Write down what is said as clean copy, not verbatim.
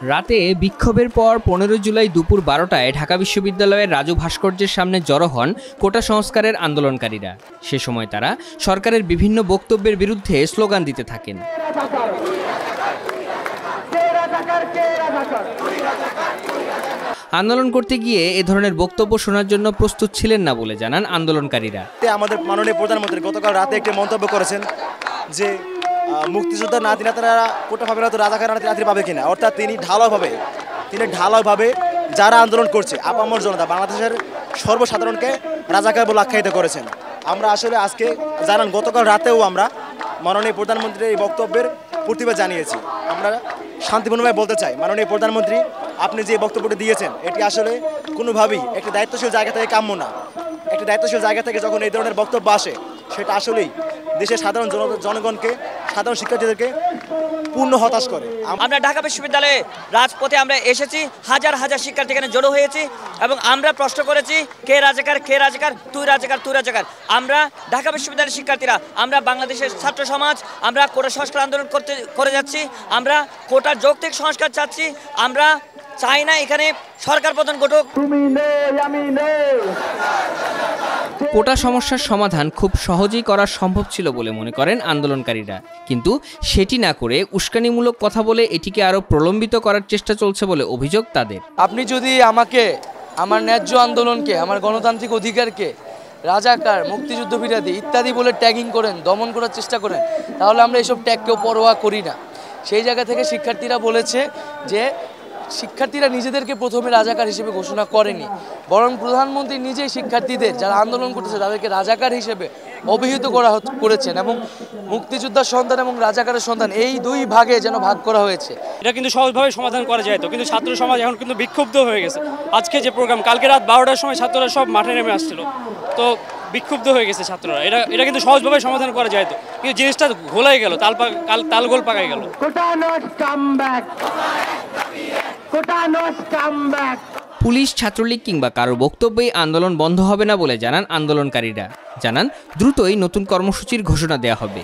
রাতে বিক্ষোভের পর 15 জুলাই দুপুর 12টায় ঢাকা বিশ্ববিদ্যালয়ের রাজু ভাস্কর্যের সামনে জড়ো হন কোটা সংস্কারের আন্দোলনকারীরা। সে সময় তারা সরকারের বিভিন্ন বক্তব্যের বিরুদ্ধে স্লোগান দিতে থাকেন। আন্দোলন করতে গিয়ে এ ধরনের বক্তব্য শোনার জন্য প্রস্তুত ছিলেন না বলে জানান আন্দোলনকারীরা। আমাদের মাননীয় প্রধানমন্ত্রী গতকাল রাতে একটি মন্তব্য করেছেন যে মুক্তিযোদ্ধা নাতি-নাতিরা কোটা পাবে না তো রাজাকার নাতি পাবে কিনা, অর্থাৎ তিনি ঢালাওভাবে যারা আন্দোলন করছে আপামর জনতা বাংলাদেশের সর্বসাধারণকে রাজাকার বলে আখ্যায়িত করেছেন। আমরা আসলে আজকে জানান গতকাল রাতেও আমরা মাননীয় প্রধানমন্ত্রীর এই বক্তব্যের প্রতিবাদ জানিয়েছি। আমরা শান্তিপূর্ণভাবে বলতে চাই, মাননীয় প্রধানমন্ত্রী আপনি যে বক্তব্যটি দিয়েছেন এটি আসলে কোনোভাবেই একটি দায়িত্বশীল জায়গা থেকে কাম্য না। একটি দায়িত্বশীল জায়গা থেকে যখন এই ধরনের বক্তব্য আসে সেটা আসলেই দেশের সাধারণ জনগণকে, সাধারণ শিক্ষার্থীদেরকে পূর্ণ হতাশ করে। আমরা ঢাকা বিশ্ববিদ্যালয়ে রাজপথে আমরা এসেছি, হাজার হাজার শিক্ষার্থী এখানে জড়ো হয়েছি এবং আমরা প্রশ্ন করেছি কে রাজাকার, কে রাজাকার, তুই রাজাকার, তুই রাজাকার। আমরা ঢাকা বিশ্ববিদ্যালয়ের শিক্ষার্থীরা, আমরা বাংলাদেশের ছাত্র সমাজ, আমরা কোটা সংস্কার আন্দোলন করে যাচ্ছি। আমরা কোটার যৌক্তিক সংস্কার চাচ্ছি। আমরা চাই না এখানে সরকার পতন ঘটুক। কোটা সমস্যার সমাধান খুব সহজেই করা সম্ভব ছিল বলে মনে করেন আন্দোলনকারীরা, কিন্তু সেটি না করে উস্কানিমূলক কথা বলে এটিকে আরও প্রলম্বিত করার চেষ্টা চলছে বলে অভিযোগ তাদের। আপনি যদি আমাকে, আমার ন্যায্য আন্দোলনকে, আমার গণতান্ত্রিক অধিকারকে রাজাকার, মুক্তিযুদ্ধ বিরোধী ইত্যাদি বলে ট্যাগিং করেন, দমন করার চেষ্টা করেন, তাহলে আমরা এসব ট্যাগকেও পরোয়া করি না। সেই জায়গা থেকে শিক্ষার্থীরা বলেছে যে শিক্ষার্থীরা নিজেদেরকে প্রথমে রাজাকার হিসেবে ঘোষণা করেনি, বরং প্রধানমন্ত্রী নিজেই শিক্ষার্থীদের যারা আন্দোলন করতেছে তাদেরকে রাজাকার হিসেবে অভিহিত করেছেন এবং মুক্তিযোদ্ধার সন্তান এবং রাজাকারের সন্তান এই দুই ভাগে যেন ভাগ করা হয়েছে। এটা কিন্তু সহজভাবে সমাধান করা যায় তো, কিন্তু ছাত্র সমাজ এখন কিন্তু বিক্ষুব্ধ হয়ে গেছে। আজকে যে প্রোগ্রাম, কালকে রাত 12টার সময় ছাত্ররা সব মাঠে নেমে আসছিল, তো বিক্ষুব্ধ হয়ে গেছে ছাত্ররা। এটা কিন্তু সহজভাবে সমাধান করা যায় তো, কিন্তু জিনিসটা ঘোলাই গেল, তালগোল পাকাই গেল। পুলিশ, ছাত্রলীগ কিংবা কারো বক্তব্যেই আন্দোলন বন্ধ হবে না বলে জানান আন্দোলনকারীরা। জানান দ্রুতই নতুন কর্মসূচির ঘোষণা দেওয়া হবে।